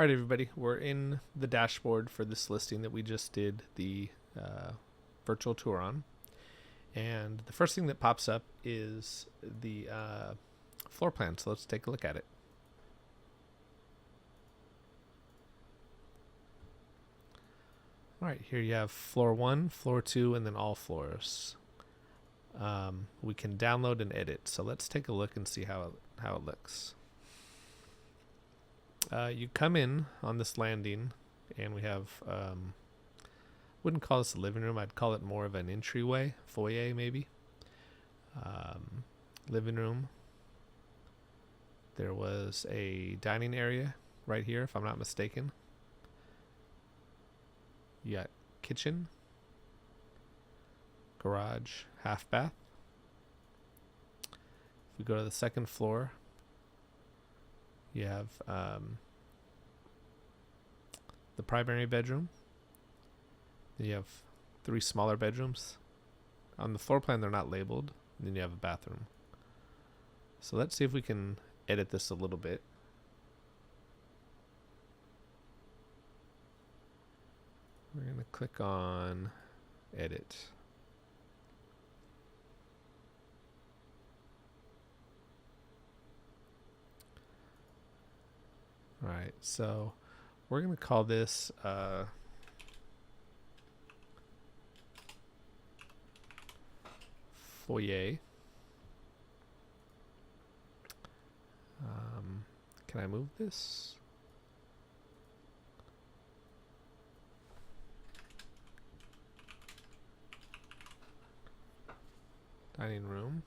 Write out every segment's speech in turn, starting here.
All right, everybody, we're in the dashboard for this listing that we just did the virtual tour on. And the first thing that pops up is the floor plan. So let's take a look at it. All right, here you have floor 1, floor 2, and then all floors. We can download and edit. So let's take a look and see how it looks. You come in on this landing, and we have, wouldn't call this a living room. I'd call it more of an entryway, foyer maybe. Living room. There was a dining area right here, if I'm not mistaken. You got kitchen, garage, half bath. If we go to the second floor, you have the primary bedroom. Then you have 3 smaller bedrooms. On the floor plan, they're not labeled. And then you have a bathroom. So let's see if we can edit this a little bit. We're going to click on edit. All right, so we're going to call this foyer. Can I move this? Dining room.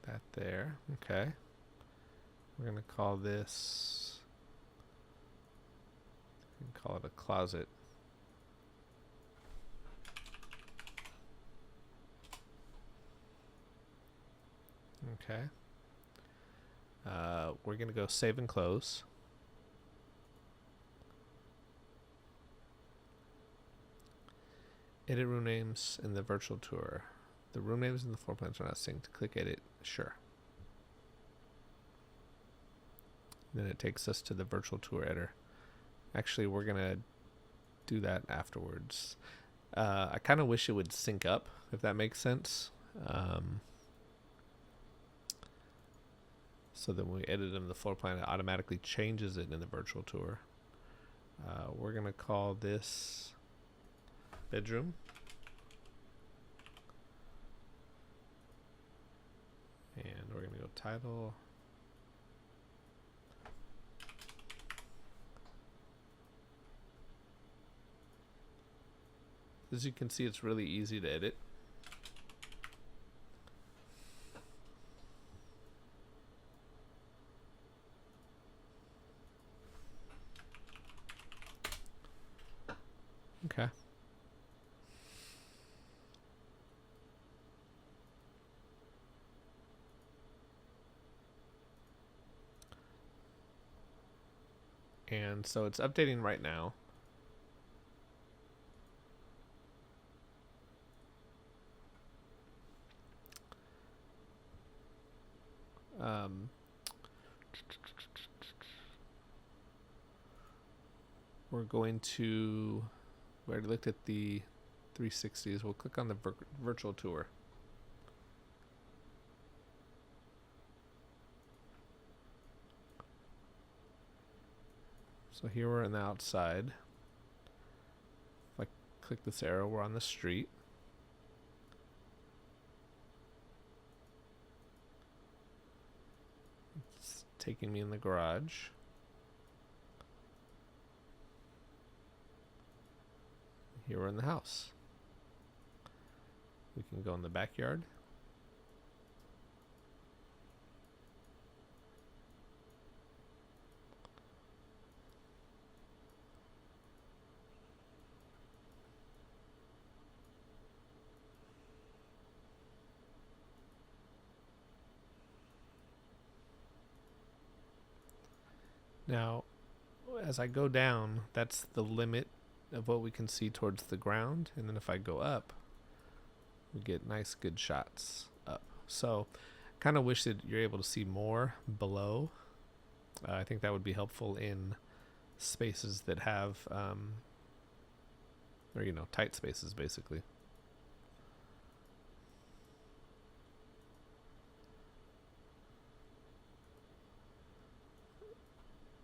That there. Okay. We're going to call this, we can call it a closet. Okay. We're going to go save and close. Edit room names in the virtual tour. The room names and the floor plans are not synced. Click edit. Sure. Then it takes us to the virtual tour editor. Actually, we're going to do that afterwards. I kind of wish it would sync up, if that makes sense. So then when we edit in the floor plan, it automatically changes it in the virtual tour. We're going to call this bedroom. And we're going to go title. As you can see, it's really easy to edit. Okay. And so it's updating right now. We're going to, we already looked at the 360s. We'll click on the virtual tour. So here we're on the outside. If I click this arrow, we're on the street. It's taking me in the garage. Here we're in the house. We can go in the backyard. Now, as I go down, that's the limit of what we can see towards the ground. And then if I go up, we get nice, good shots up. So kind of wish that you're able to see more below. I think that would be helpful in spaces that have, or tight spaces basically.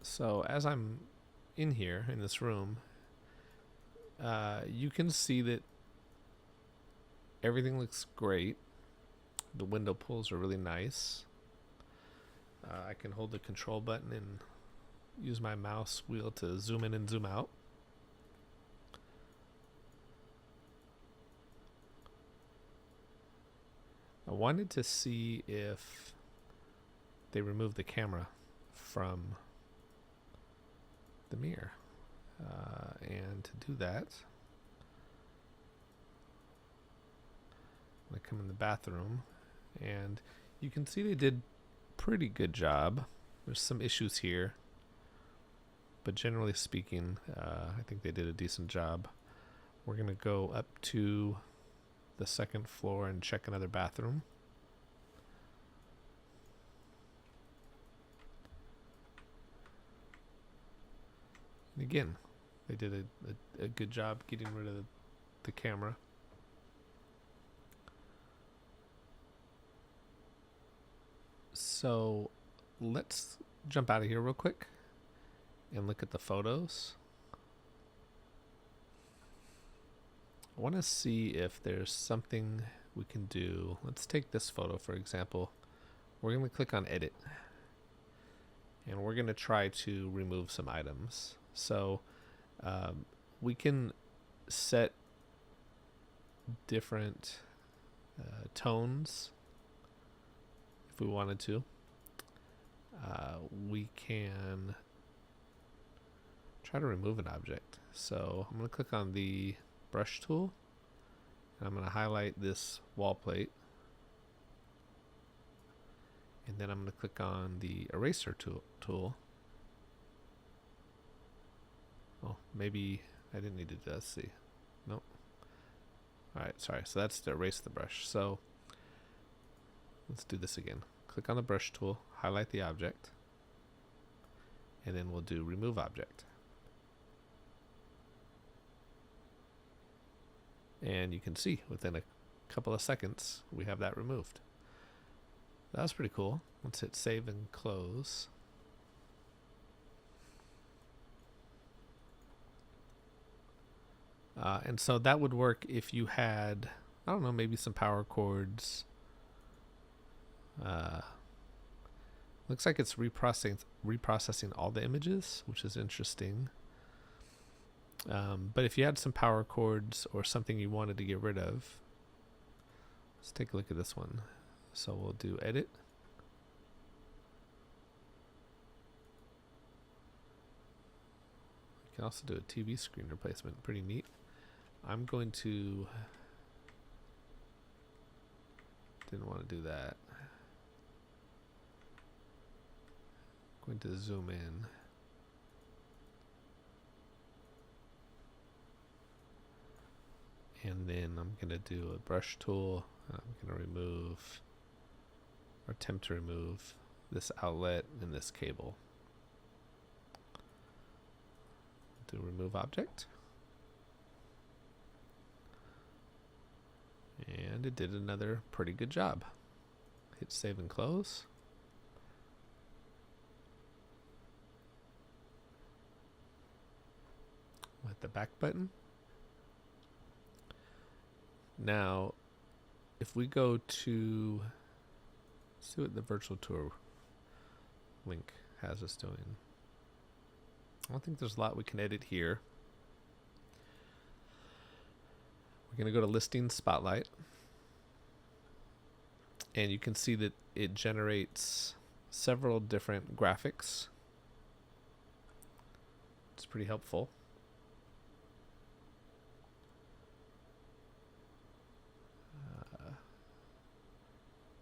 So as I'm in here in this room, you can see that everything looks great. The window pulls are really nice. I can hold the control button and use my mouse wheel to zoom in and zoom out. I wanted to see if they removed the camera from the mirror. And to do that, I'm going to come in the bathroom, and you can see they did pretty good job. There's some issues here, but generally speaking, I think they did a decent job. We're going to go up to the second floor and check another bathroom. And again, they did a good job getting rid of the camera. So let's jump out of here real quick and look at the photos. I want to see if there's something we can do. Let's take this photo, for example. We're going to click on edit, and we're going to try to remove some items. So we can set different tones if we wanted to. We can try to remove an object. So I'm going to click on the brush tool, and I'm going to highlight this wall plate, and then I'm going to click on the eraser tool. Oh, maybe I didn't need to do that. See, nope. Alright, sorry. So that's to erase the brush. So let's do this again. Click on the brush tool, highlight the object, and then we'll do remove object. And you can see within a couple of seconds we have that removed. That was pretty cool. Let's hit save and close. And so that would work if you had, I don't know, maybe some power cords. Looks like it's reprocessing all the images, which is interesting. But if you had some power cords or something you wanted to get rid of, let's take a look at this one. So we'll do edit. You can also do a TV screen replacement, pretty neat. I'm going to, didn't want to do that. Going to zoom in. And then I'm going to do a brush tool. I'm going to remove, or attempt to remove, this outlet and this cable. Do remove object. And it did another pretty good job. Hit save and close. Hit the back button. Now, if we go to, see what the virtual tour link has us doing. I don't think there's a lot we can edit here. We're going to go to listing spotlight, and you can see that it generates several different graphics. It's pretty helpful.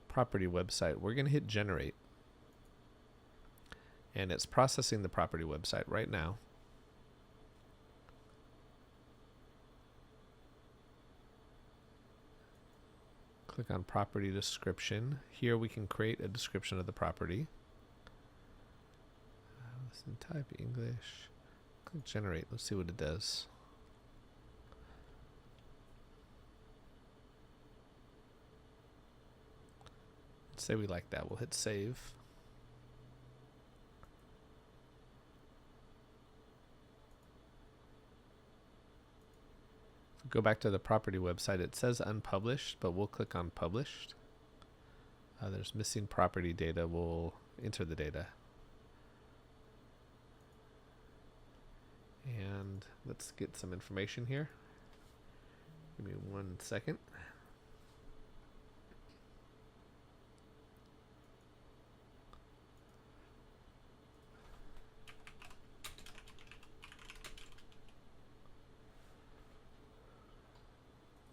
Property website. We're going to hit generate, and it's processing the property website right now. Click on property description. Here we can create a description of the property. And type English. Click generate. Let's see what it does. Let's say we like that. We'll hit save. If we go back to the property website, it says unpublished, but we'll click on published. There's missing property data. We'll enter the data. And let's get some information here. Give me 1 second.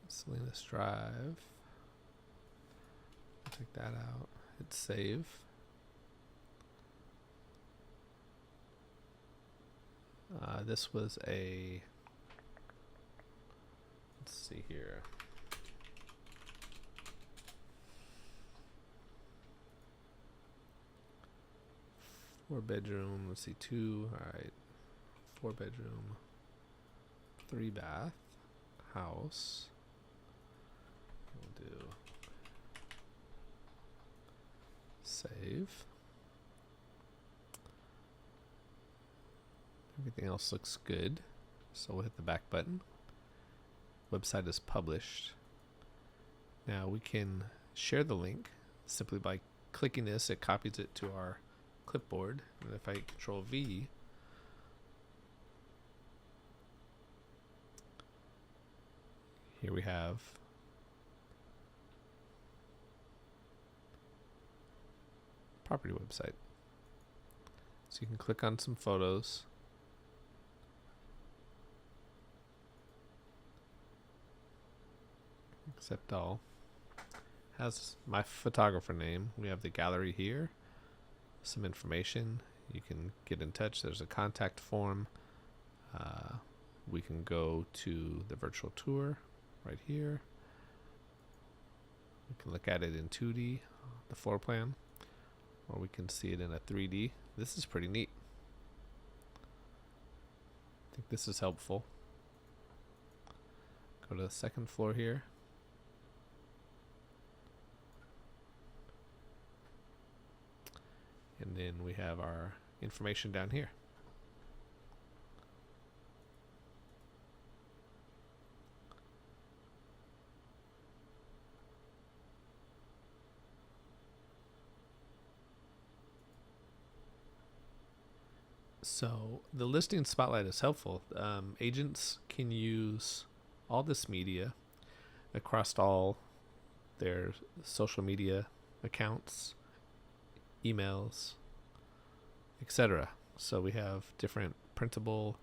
Salinas Drive. Take that out. Hit save. This was a, let's see here. Four bedroom, let's see, 2, all right. 4 bedroom, 3 bath house. We'll do save. Everything else looks good. So we'll hit the back button. Website is published. Now we can share the link simply by clicking this. It copies it to our clipboard. And if I Control V, here we have property website. So you can click on some photos. Accept all. Has my photographer name. We have the gallery here. Some information. You can get in touch. There's a contact form. We can go to the virtual tour right here. We can look at it in 2D, the floor plan, or we can see it in a 3D. This is pretty neat. I think this is helpful. Go to the second floor here. And then we have our information down here. So the listing spotlight is helpful. Agents can use all this media across all their social media accounts, emails, etc. So we have different printable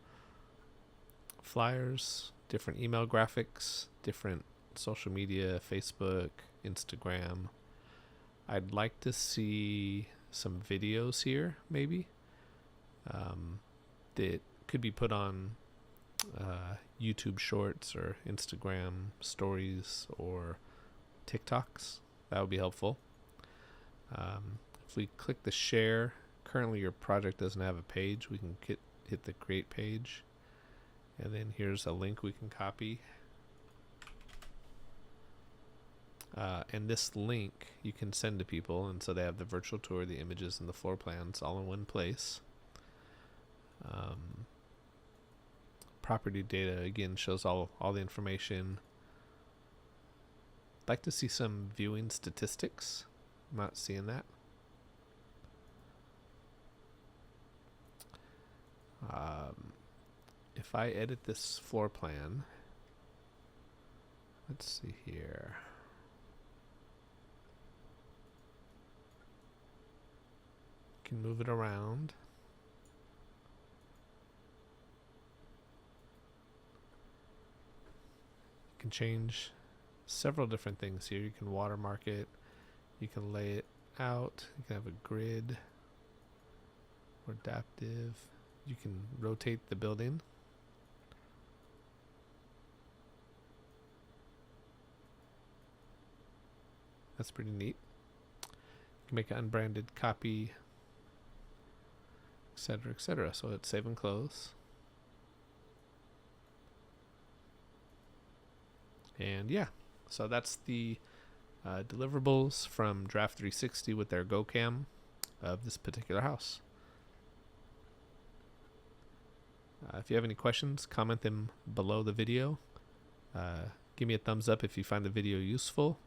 flyers, different email graphics, different social media, Facebook, Instagram. I'd like to see some videos here, maybe, that could be put on YouTube Shorts or Instagram Stories or TikToks. That would be helpful. If we click the share, currently your project doesn't have a page. We can hit the create page, and then here's a link we can copy. And this link you can send to people, and so they have the virtual tour, the images, and the floor plans all in one place. Property data again shows all the information. I'd like to see some viewing statistics. I'm not seeing that. If I edit this floor plan, let's see here. Can move it around. You can change several different things here. You can watermark it. You can lay it out. You can have a grid or adaptive. You can rotate the building. That's pretty neat. You can make an unbranded copy. etc., etc. So let's save and close. And yeah, so that's the deliverables from Giraffe360 with their Go Cam of this particular house. If you have any questions, comment them below the video. Give me a thumbs up if you find the video useful.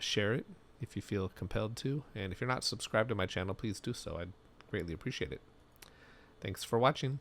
Share it if you feel compelled to. And if you're not subscribed to my channel, please do so. I'd greatly appreciate it. Thanks for watching.